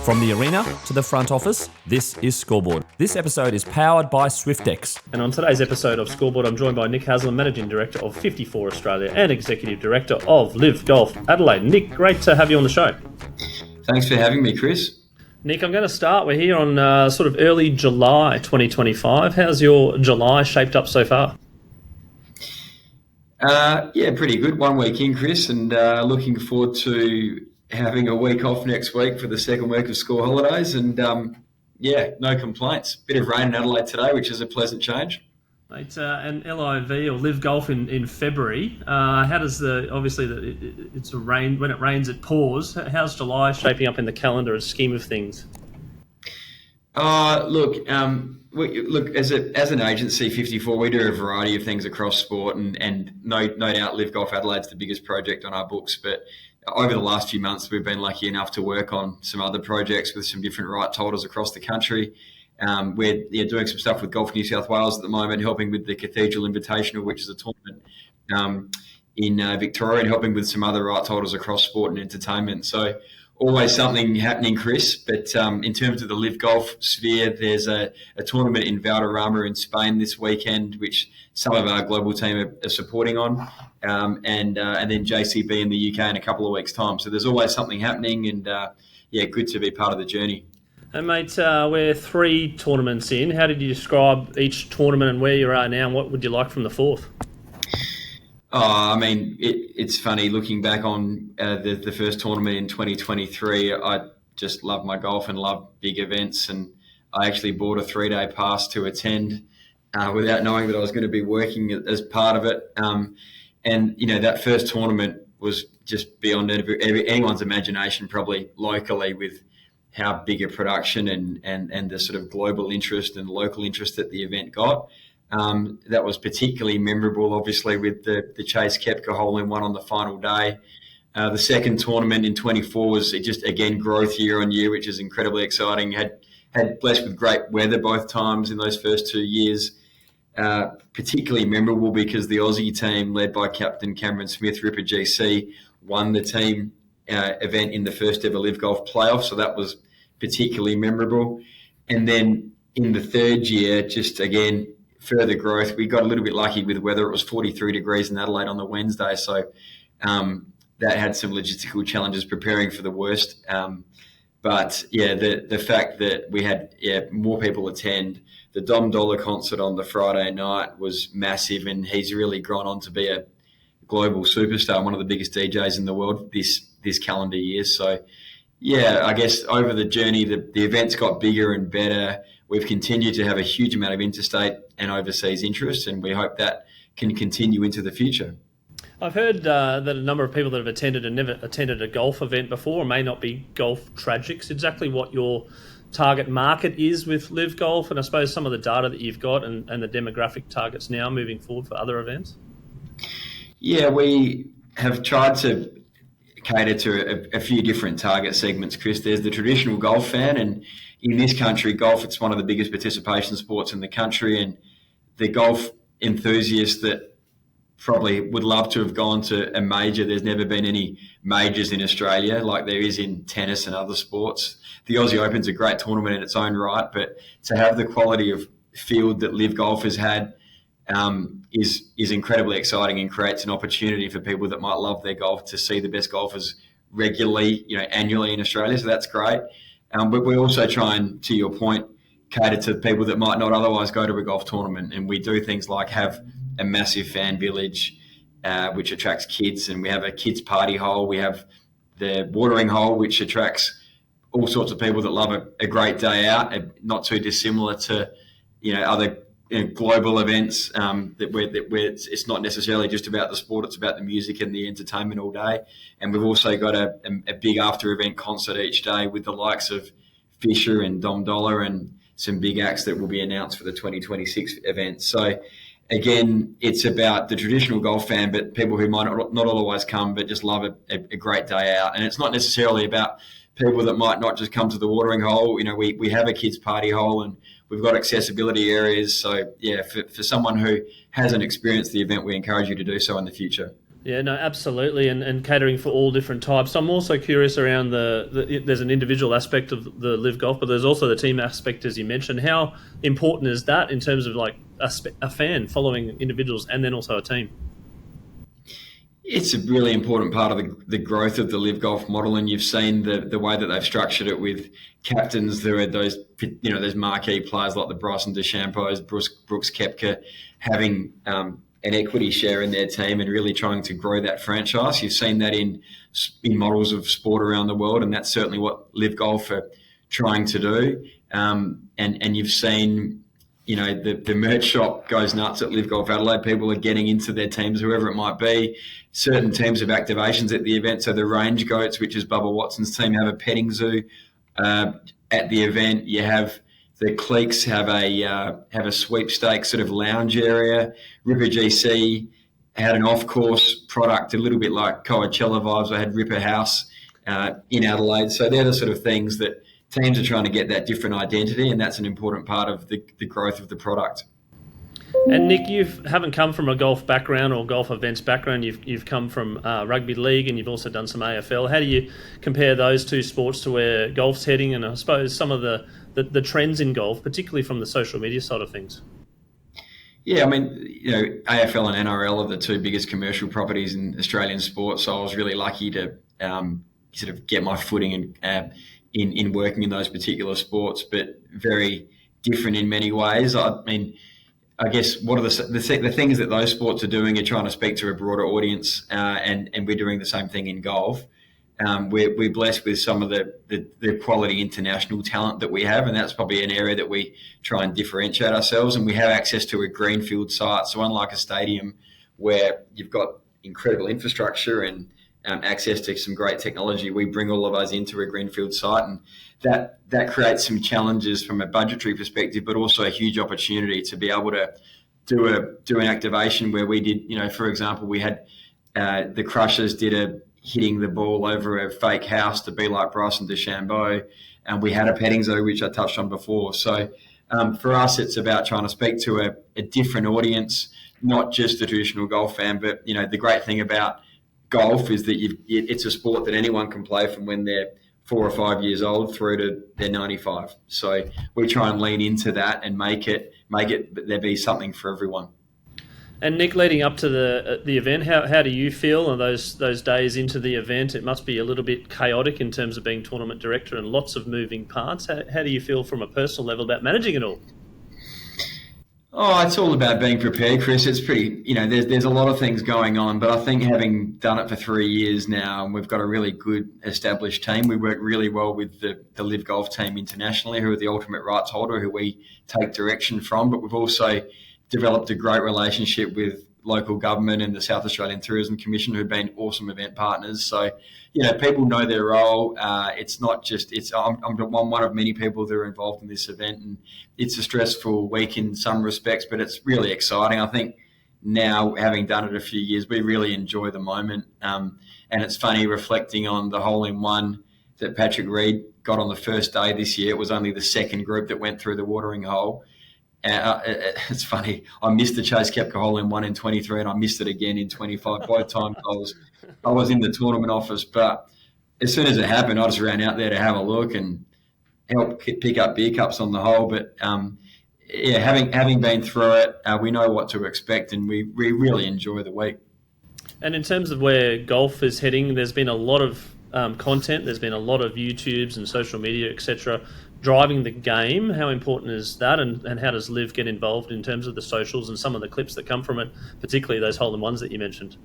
From the arena to the front office, this is Scoreboard. This episode is powered by Swyftx. And on today's episode of Scoreboard, I'm joined by Nick Haslam, Managing Director of 54 Australia and Executive Director of LIV Golf Adelaide. Nick, great to have you on the show. Thanks for having me, Chris. Nick, I'm going to start. We're here on sort of early July 2025. How's your July shaped up so far? Yeah, pretty good. 1 week in, Chris, and looking forward to having a week off next week for the second week of school holidays. And yeah, no complaints. Bit of rain in Adelaide today, which is a pleasant change. Mate, and LIV or LIV Golf in February. How does it's a rain, when it rains it pours. How's July shaping up in the calendar and scheme of things? Look, as an agency, 54, we do a variety of things across sport, and no doubt LIV Golf Adelaide's the biggest project on our books. But over the last few months, we've been lucky enough to work on some other projects with some different right holders across the country. We're doing some stuff with Golf New South Wales at the moment, helping with the Cathedral Invitational, which is a tournament in Victoria, and helping with some other right holders across sport and entertainment. So always something happening, Chris. But in terms of the LIV Golf sphere, there's a tournament in Valderrama in Spain this weekend, which some of our global team are supporting on, and then JCB in the UK in a couple of weeks' time. So there's always something happening, and yeah, good to be part of the journey. And mate, we're 3 tournaments in. How did you describe each tournament and where you are now, and what would you like from the 4th? I mean, it's funny looking back on the first tournament in 2023. I just love my golf and love big events, and I actually bought a 3-day pass to attend without knowing that I was going to be working as part of it. And you know, that first tournament was just beyond anyone's imagination, probably locally, with how big a production and the sort of global interest and local interest that the event got. That was particularly memorable, obviously, with the Chase Koepka hole-in-one on the final day. The second tournament in 24 was just, again, growth year on year, which is incredibly exciting. Had blessed with great weather both times in those first 2 years. Particularly memorable because the Aussie team, led by Captain Cameron Smith, Ripper GC, won the team event in the first ever LIV Golf playoff. So that was particularly memorable. And then in the third year, just again, further growth. We got a little bit lucky with weather. It was 43 degrees in Adelaide on the Wednesday. So that had some logistical challenges preparing for the worst. But yeah, the fact that we had more people attend. The Dom Dollar concert on the Friday night was massive, and he's really gone on to be a global superstar, one of the biggest DJs in the world this calendar year. So yeah, I guess over the journey, the events got bigger and better. We've continued to have a huge amount of interstate and overseas interest, and we hope that can continue into the future. I've heard that a number of people that have attended and never attended a golf event before may not be golf tragics. Exactly what your target market is with LIV Golf, and I suppose some of the data that you've got and the demographic targets now moving forward for other events? Yeah, we have tried to cater to a few different target segments, Chris. There's the traditional golf fan, and in this country, golf, it's one of the biggest participation sports in the country, and the golf enthusiasts that probably would love to have gone to a major. There's never been any majors in Australia like there is in tennis and other sports. The Aussie Open's a great tournament in its own right, but to have the quality of field that LIV Golf has had is incredibly exciting, and creates an opportunity for people that might love their golf to see the best golfers regularly, annually in Australia. So that's great. But we also try and, to your point, cater to people that might not otherwise go to a golf tournament. And we do things like have a massive fan village, which attracts kids, and we have a kids party hole. We have the watering hole, which attracts all sorts of people that love a great day out, not too dissimilar to other global events where it's not necessarily just about the sport, it's about the music and the entertainment all day. And we've also got a big after event concert each day with the likes of Fisher and Dom Dollar and some big acts that will be announced for the 2026 event. So again, it's about the traditional golf fan, but people who might not always come but just love a great day out. And it's not necessarily about people that might not just come to the watering hole. We have a kids party hole, and we've got accessibility areas. So yeah, for someone who hasn't experienced the event, we encourage you to do so in the future. Yeah, no, absolutely, and catering for all different types. I'm also curious around there's an individual aspect of the Live Golf, but there's also the team aspect, as you mentioned. How important is that in terms of like a fan following individuals and then also a team? It's a really important part of the growth of the Live Golf model, and you've seen the way that they've structured it with captains. There are those marquee players like the Bryson DeChambeaus, Brooks Koepka, having an equity share in their team and really trying to grow that franchise. You've seen that in models of sport around the world, and that's certainly what Live Golf are trying to do. And you've seen, the merch shop goes nuts at Live Golf Adelaide. People are getting into their teams, whoever it might be. Certain teams have activations at the event. So the Range Goats, which is Bubba Watson's team, have a petting zoo at the event. You have the Cliques have a sweepstakes sort of lounge area. Ripper GC had an off-course product, a little bit like Coachella vibes. I had Ripper House in Adelaide. So they're the sort of things that teams are trying to get that different identity, and that's an important part of the growth of the product. And Nick, you haven't come from a golf background or golf events background. You've come from rugby league, and you've also done some AFL. How do you compare those two sports to where golf's heading, and I suppose some of the trends in golf, particularly from the social media side of things? Yeah, I mean, AFL and NRL are the two biggest commercial properties in Australian sport, so I was really lucky to sort of get my footing in working in those particular sports, but very different in many ways. I mean, I guess what are the things that those sports are doing are trying to speak to a broader audience, and we're doing the same thing in golf. We're blessed with some of the quality international talent that we have, and that's probably an area that we try and differentiate ourselves. And we have access to a greenfield site, so unlike a stadium where you've got incredible infrastructure and access to some great technology, we bring all of us into a greenfield site, and that creates some challenges from a budgetary perspective, but also a huge opportunity to be able to do an activation where we did, for example, we had the Crushers did a hitting the ball over a fake house to be like Bryson DeChambeau, and we had a petting zoo, which I touched on before. So for us, it's about trying to speak to a different audience, not just the traditional golf fan, but the great thing about golf is that it's a sport that anyone can play from when they're 4 or 5 years old through to they're 95. So we try and lean into that and make it there be something for everyone. And Nick, leading up to the event, how do you feel on those days into the event? It must be a little bit chaotic in terms of being tournament director and lots of moving parts. How do you feel from a personal level about managing it all? Oh, it's all about being prepared, Chris. It's pretty, there's a lot of things going on, but I think having done it for 3 years now, and we've got a really good established team. We work really well with the LIV Golf team internationally, who are the ultimate rights holder, who we take direction from, but we've also developed a great relationship with local government and the South Australian Tourism Commission, who've been awesome event partners. So, people know their role. It's not just, I'm one of many people that are involved in this event, and it's a stressful week in some respects, but it's really exciting. I think now, having done it a few years, we really enjoy the moment. And it's funny reflecting on the hole-in-one that Patrick Reed got on the first day this year. It was only the second group that went through the watering hole. It's funny. I missed the Chase Koepka hole-in-one in 23, and I missed it again in 25. Both times I was in the tournament office, but as soon as it happened, I just ran out there to have a look and help pick up beer cups on the hole. But having been through it, we know what to expect, and we really enjoy the week. And in terms of where golf is heading, there's been a lot of content. There's been a lot of YouTubes and social media, etc., driving the game. How important is that, and how does LIV get involved in terms of the socials and some of the clips that come from it, particularly those hole-in-ones that you mentioned?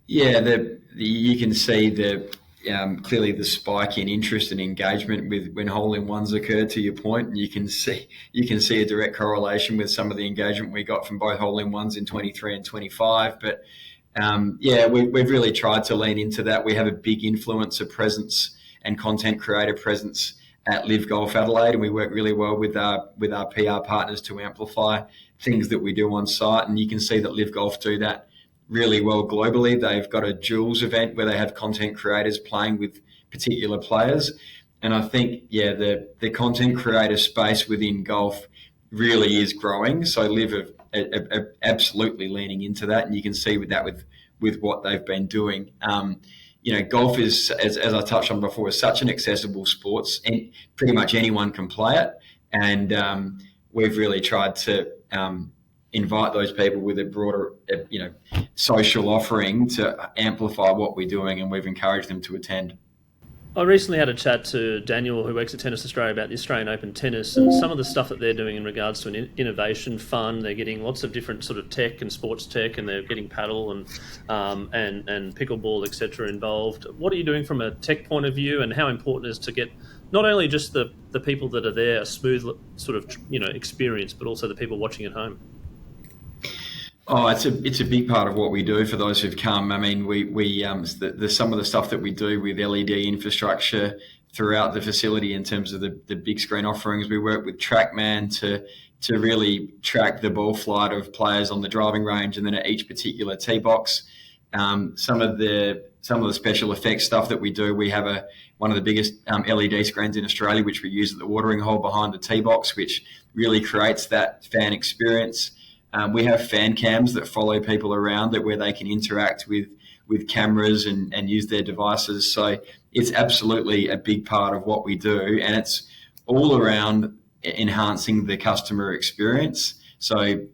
Yeah, you can see clearly the spike in interest and engagement with when hole-in-ones occur, to your point, and you can see a direct correlation with some of the engagement we got from both hole-in-ones in 23 and 25. But we've really tried to lean into that. We have a big influencer presence and content creator presence at LIV Golf Adelaide, and we work really well with our PR partners to amplify things that we do on site. And you can see that LIV Golf do that really well globally. They've got a Jules event where they have content creators playing with particular players. And I think, the content creator space within golf really is growing. So LIV are absolutely leaning into that. And you can see with with what they've been doing. Golf is, as I touched on before, is such an accessible sport, and pretty much anyone can play it. And we've really tried to invite those people with a broader, social offering to amplify what we're doing, and we've encouraged them to attend. I recently had a chat to Daniel, who works at Tennis Australia, about the Australian Open tennis and some of the stuff that they're doing in regards to an innovation fund. They're getting lots of different sort of tech and sports tech, and they're getting paddle and pickleball, etc. involved. What are you doing from a tech point of view, and how important is to get not only just the people that are there a smooth sort of experience, but also the people watching at home? Oh, it's a big part of what we do for those who've come. I mean, some of the stuff that we do with LED infrastructure throughout the facility in terms of the big screen offerings. We work with TrackMan to really track the ball flight of players on the driving range and then at each particular tee box. Some of the special effects stuff that we do, we have one of the biggest LED screens in Australia, which we use at the watering hole behind the tee box, which really creates that fan experience. We have fan cams that follow people around where they can interact with cameras and use their devices. So it's absolutely a big part of what we do, and it's all around enhancing the customer experience. So,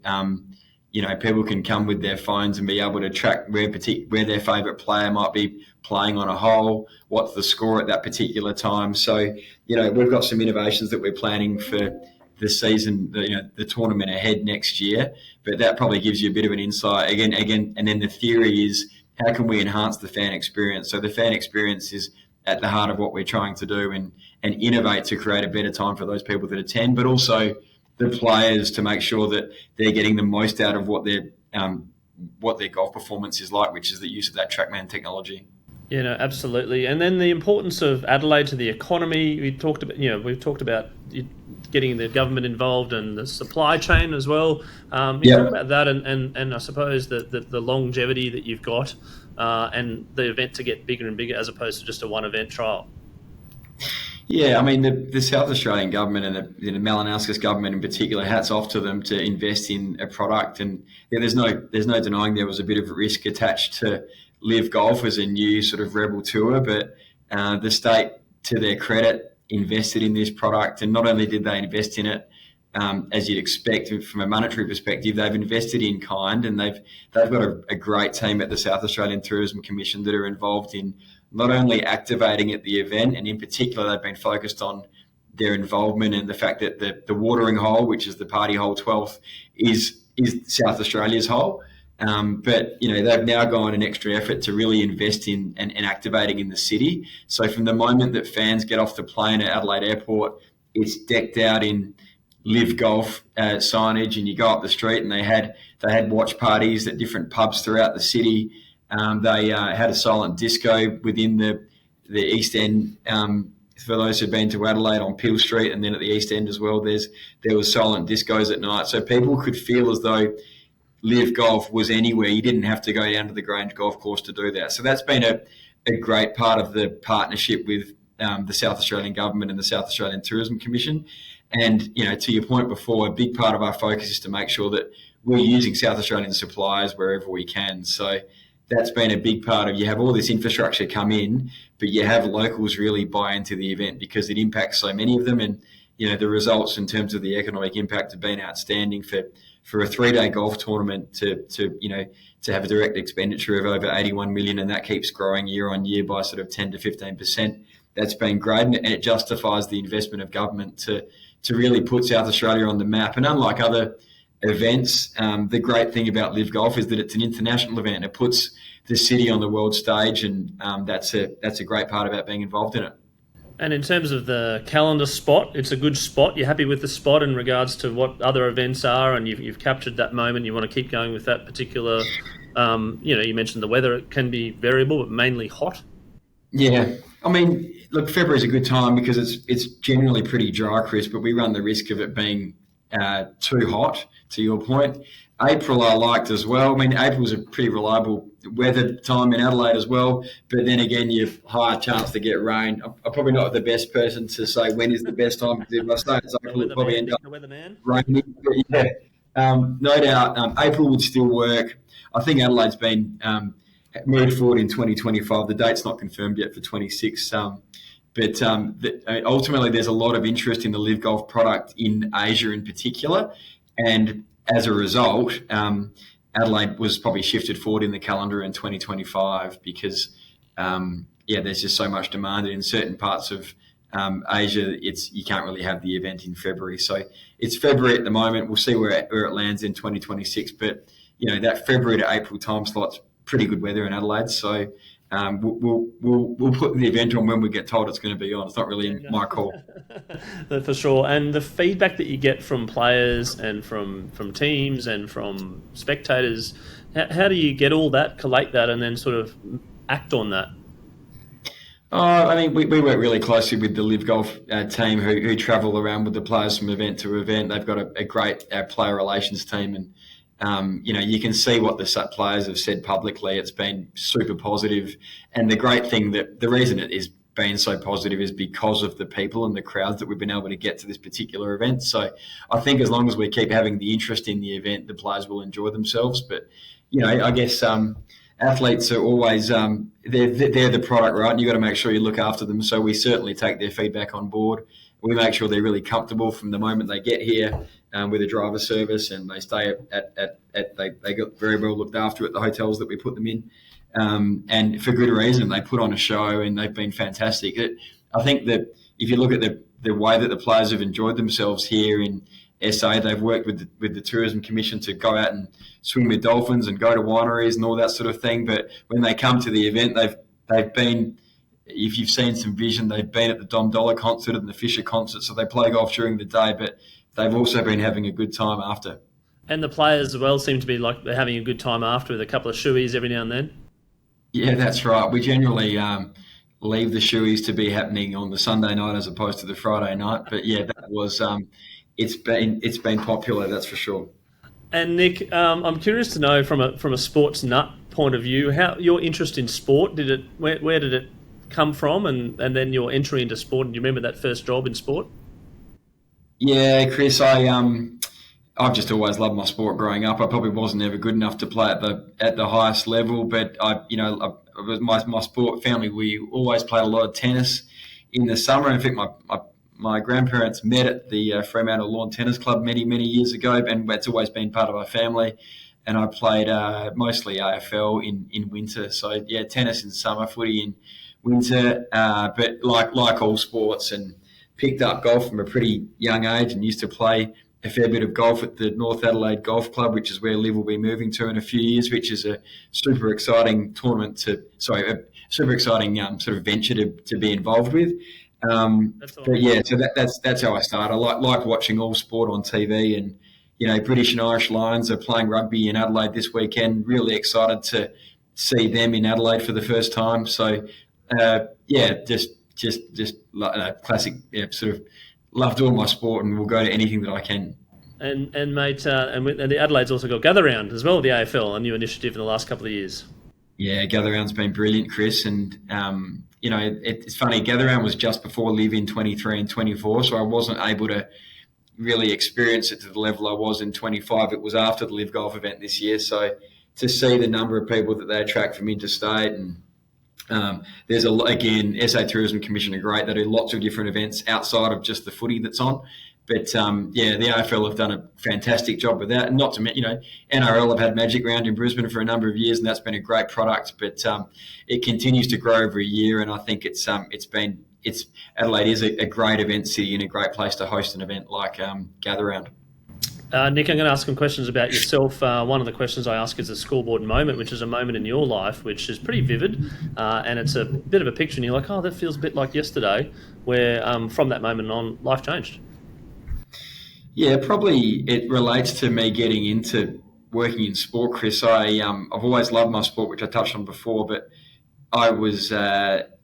people can come with their phones and be able to track where their favourite player might be playing on a hole, what's the score at that particular time. So, we've got some innovations that we're planning for the season, the tournament ahead next year, but that probably gives you a bit of an insight again, and then the theory is how can we enhance the fan experience? So the fan experience is at the heart of what we're trying to do and innovate to create a better time for those people that attend, but also the players to make sure that they're getting the most out of what their golf performance is like, which is the use of that TrackMan technology. Yeah, no, absolutely. And then the importance of Adelaide to the economy. We've talked about getting the government involved and the supply chain as well. Talk about that and I suppose the longevity that you've got and the event to get bigger and bigger as opposed to just a one event trial. Yeah, I mean, the South Australian government and the Malinauskas government in particular, hats off to them to invest in a product. And there's no denying there was a bit of risk attached to LIV Golf as a new sort of rebel tour, but the state, to their credit, invested in this product. And not only did they invest in it, as you'd expect from a monetary perspective, they've invested in kind, and they've got a great team at the South Australian Tourism Commission that are involved in not only activating at the event, and in particular they've been focused on their involvement and the fact that the watering hole, which is the party hole 12th, is South Australia's hole. But they've now gone an extra effort to really invest in and activating in the city. So from the moment that fans get off the plane at Adelaide Airport, it's decked out in LIV Golf signage, and you go up the street and they had watch parties at different pubs throughout the city. They had a silent disco within the East End. For those who've been to Adelaide on Peel Street, and then at the East End as well, there was silent discos at night, so people could feel as though LIV Golf was anywhere. You didn't have to go down to the Grange Golf Course to do that. So that's been a great part of the partnership with the South Australian Government and the South Australian Tourism Commission. And, to your point before, a big part of our focus is to make sure that we're using South Australian suppliers wherever we can. So that's been a big part of, you have all this infrastructure come in, but you have locals really buy into the event because it impacts so many of them. And, the results in terms of the economic impact have been outstanding for a 3-day golf tournament to have a direct expenditure of over 81 million, and that keeps growing year on year by sort of 10 to 15%. That's been great, and it justifies the investment of government to really put South Australia on the map. And unlike other events, the great thing about LIV Golf is that it's an international event. It puts the city on the world stage, and that's a great part about being involved in it. And in terms of the calendar spot, it's a good spot. You're happy with the spot in regards to what other events are, and you've captured that moment. You want to keep going with that particular, you mentioned the weather. It can be variable, but mainly hot. Yeah. I mean, look, February is a good time because it's generally pretty dry, Chris, but we run the risk of it being too hot, to your point. April I liked as well. I mean, April was a pretty reliable weather time in Adelaide as well, but then again, you've higher chance to get rain. I'm probably not the best person to say when is the best time, because if I say it's April, it'll probably end up raining. But no doubt, April would still work. I think Adelaide's been moved forward in 2025. The date's not confirmed yet for 26. But ultimately, there's a lot of interest in the LIV Golf product in Asia in particular. And as a result, Adelaide was probably shifted forward in the calendar in 2025 because, there's just so much demand. And in certain parts of Asia, you can't really have the event in February. So it's February at the moment. We'll see where it lands in 2026. But, that February to April time slot's pretty good weather in Adelaide. So we'll put the event on when we get told it's going to be on. It's not really my call. For sure. And the feedback that you get from players and from teams and from spectators, how do you get all that, collate that, and then sort of act on that? We work really closely with the LIV Golf team who travel around with the players from event to event. They've got a great player relations team, and you can see what the players have said publicly. It's been super positive. And the great thing the reason it is being so positive is because of the people and the crowds that we've been able to get to this particular event. So I think as long as we keep having the interest in the event, the players will enjoy themselves. But, I guess athletes are always, they're the product, right? And you've got to make sure you look after them. So we certainly take their feedback on board. We make sure they're really comfortable from the moment they get here with a driver service, and they stay they got very well looked after at the hotels that we put them in, and for good reason. They put on a show, and they've been fantastic. I think that if you look at the way that the players have enjoyed themselves here in SA, they've worked with the Tourism Commission to go out and swim with dolphins and go to wineries and all that sort of thing. But when they come to the event, they've been. If you've seen some vision, they've been at the Dom Dollar concert and the Fisher concert, so they play golf during the day, but they've also been having a good time after. And the players as well seem to be like they're having a good time after with a couple of shoeys every now and then. Yeah, that's right. We generally leave the shoeys to be happening on the Sunday night as opposed to the Friday night. But yeah, that was it's been popular, that's for sure. And Nick, I'm curious to know from a sports nut point of view, how your interest in sport where did it come from, and then your entry into sport? And do you remember that first job in sport? Yeah, Chris, I've just always loved my sport growing up. I probably wasn't ever good enough to play at the highest level, but my sport family, we always played a lot of tennis in the summer. In fact, my grandparents met at the Fremantle Lawn Tennis Club many years ago, and it's always been part of our family. And I played mostly AFL in winter. So yeah, tennis in summer, footy in winter, but like all sports, and picked up golf from a pretty young age and used to play a fair bit of golf at the North Adelaide Golf Club, which is where LIV will be moving to in a few years, which is a super exciting sort of venture to be involved with. But yeah, so that's how I started. I like watching all sport on TV, and British and Irish Lions are playing rugby in Adelaide this weekend. Really excited to see them in Adelaide for the first time. So just classic. Yeah, sort of love doing my sport, and will go to anything that I can. And mate, and the Adelaide's also got Gather Round as well, the AFL, a new initiative in the last couple of years. Yeah, Gather Round's been brilliant, Chris, and it's funny. Gather Round was just before LIV in 23 and 24, so I wasn't able to really experience it to the level I was in 25. It was after the LIV Golf event this year, so to see the number of people that they attract from interstate, and there's again, SA Tourism Commission are great. They do lots of different events outside of just the footy that's on. But the AFL have done a fantastic job with that. And not to mention, NRL have had Magic Round in Brisbane for a number of years, and that's been a great product. But it continues to grow every year, and I think Adelaide is a great event city and a great place to host an event like Gather Round. Nick, I'm going to ask some questions about yourself. One of the questions I ask is a scoreboard moment, which is a moment in your life which is pretty vivid, and it's a bit of a picture, and you're like, oh, that feels a bit like yesterday, where from that moment on, life changed. Yeah, probably it relates to me getting into working in sport, Chris. I've always loved my sport, which I touched on before, but I was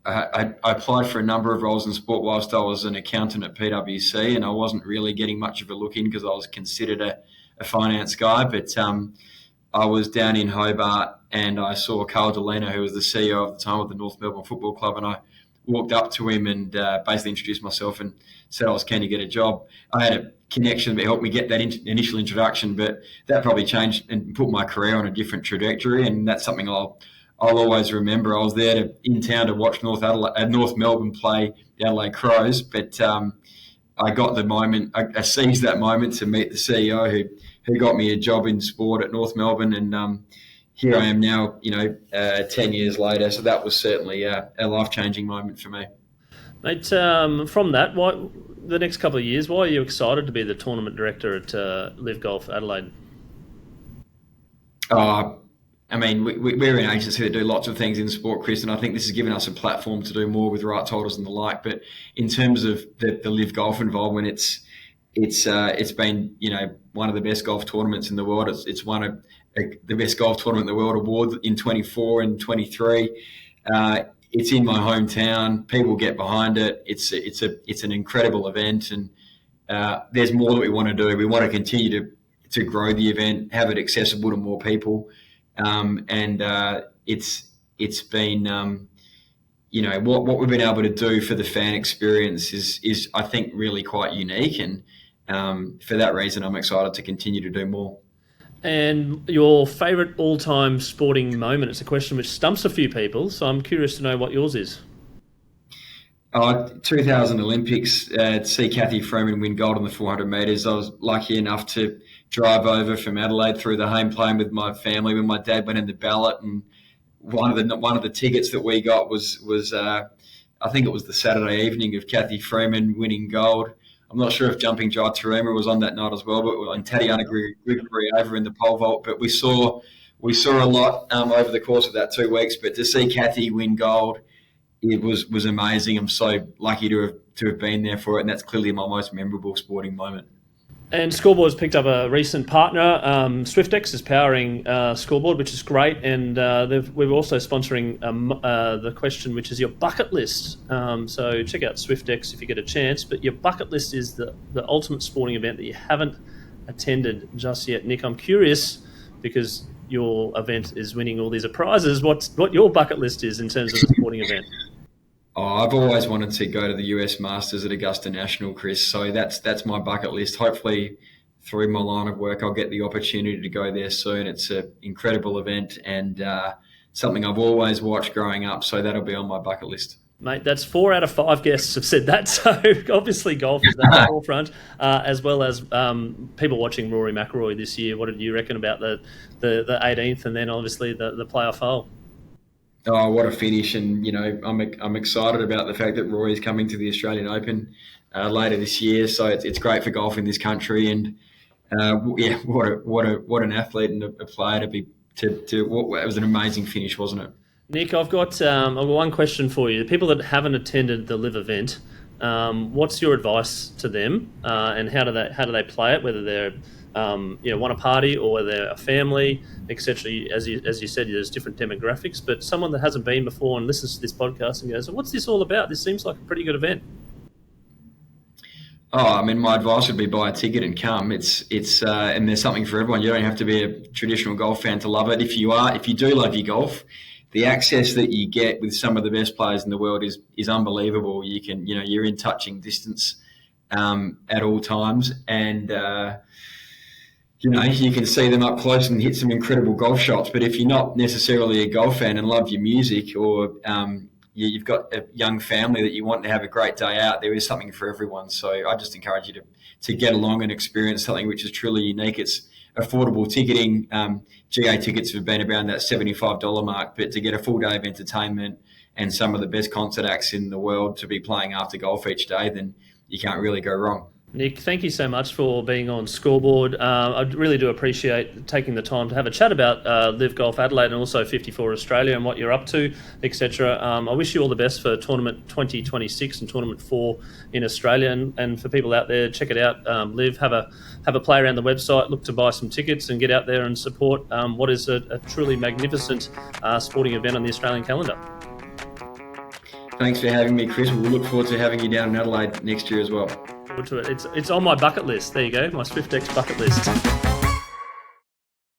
I applied for a number of roles in sport whilst I was an accountant at PwC, and I wasn't really getting much of a look in because I was considered a finance guy. But I was down in Hobart, and I saw Carl Delena, who was the CEO at the time of the North Melbourne Football Club, and I walked up to him and basically introduced myself and said I was keen to get a job. I had a connection that helped me get that initial introduction, but that probably changed and put my career on a different trajectory, and that's something I'll I'll always remember. I was there in town to watch North Melbourne play the Adelaide Crows, but I got the moment. I seized that moment to meet the CEO who got me a job in sport at North Melbourne, and here I am now. 10 years later. So that was certainly a life-changing moment for me. Mate, from that, the next couple of years, why are you excited to be the tournament director at LIV Golf Adelaide? We're an agency that do lots of things in sport, Chris, and I think this has given us a platform to do more with rights holders and the like. But in terms of the LIV Golf involvement, it's been one of the best golf tournaments in the world. It's won the best golf tournament in the world award in 24 and 23. It's in my hometown. People get behind it. It's an incredible event, and there's more that we want to do. We want to continue to grow the event, have it accessible to more people, and it's been what we've been able to do for the fan experience is I think really quite unique, and for that reason I'm excited to continue to do more. And your favourite all-time sporting moment? It's a question which stumps a few people, so I'm curious to know what yours is. 2000 Olympics, to see Cathy Freeman win gold on the 400 metres. I was lucky enough to drive over from Adelaide through the home plane with my family when my dad went in the ballot, and one of the tickets that we got was I think it was the Saturday evening of Cathy Freeman winning gold. I'm not sure if Jumping Jai Taruma was on that night as well, and Tatiana Grigory over in the pole vault. But we saw a lot over the course of that 2 weeks. But to see Cathy win gold, it was amazing. I'm so lucky to have been there for it, and that's clearly my most memorable sporting moment. And Scoreboard's picked up a recent partner. Swyftx is powering Scoreboard, which is great. And we're also sponsoring the question, which is your bucket list. So check out Swyftx if you get a chance. But your bucket list is the ultimate sporting event that you haven't attended just yet. Nick, I'm curious, because your event is winning all these prizes, what your bucket list is in terms of a sporting event. I've always wanted to go to the US Masters at Augusta National, Chris. So that's my bucket list. Hopefully, through my line of work, I'll get the opportunity to go there soon. It's an incredible event and something I've always watched growing up. So that'll be on my bucket list. Mate, that's 4 out of 5 guests have said that. So obviously golf is at the forefront, as well as people watching Rory McIlroy this year. What did you reckon about the 18th and then obviously the playoff hole? Oh, what a finish. And, I'm excited about the fact that Rory's coming to the Australian Open later this year. So it's great for golf in this country. And, what an athlete and a player to be it was an amazing finish, wasn't it? Nick, I've got one question for you. The people that haven't attended the LIV event, what's your advice to them, and how do they play it? Whether they're want a party or whether they're a family, etc. As you said, there's different demographics. But someone that hasn't been before and listens to this podcast and goes, "What's this all about? This seems like a pretty good event." My advice would be buy a ticket and come. It's and there's something for everyone. You don't have to be a traditional golf fan to love it. If you do love your golf, the access that you get with some of the best players in the world is unbelievable. You can, you're in touching distance at all times, and you can see them up close and hit some incredible golf shots. But if you're not necessarily a golf fan and love your music, or you've got a young family that you want to have a great day out, there is something for everyone. So I just encourage you to get along and experience something which is truly unique. It's affordable ticketing. GA tickets have been around that $75 mark, but to get a full day of entertainment and some of the best concert acts in the world to be playing after golf each day, then you can't really go wrong. Nick, thank you so much for being on Scoreboard. I really do appreciate taking the time to have a chat about LIV Golf Adelaide and also 54 Australia and what you're up to, etc. I wish you all the best for Tournament 2026 and Tournament 4 in Australia. And for people out there, check it out. LIV, have a play around the website, look to buy some tickets and get out there and support what is a truly magnificent sporting event on the Australian calendar. Thanks for having me, Chris. We'll look forward to having you down in Adelaide next year as well. To it. It's on my bucket list. There you go, my Swyftx bucket list.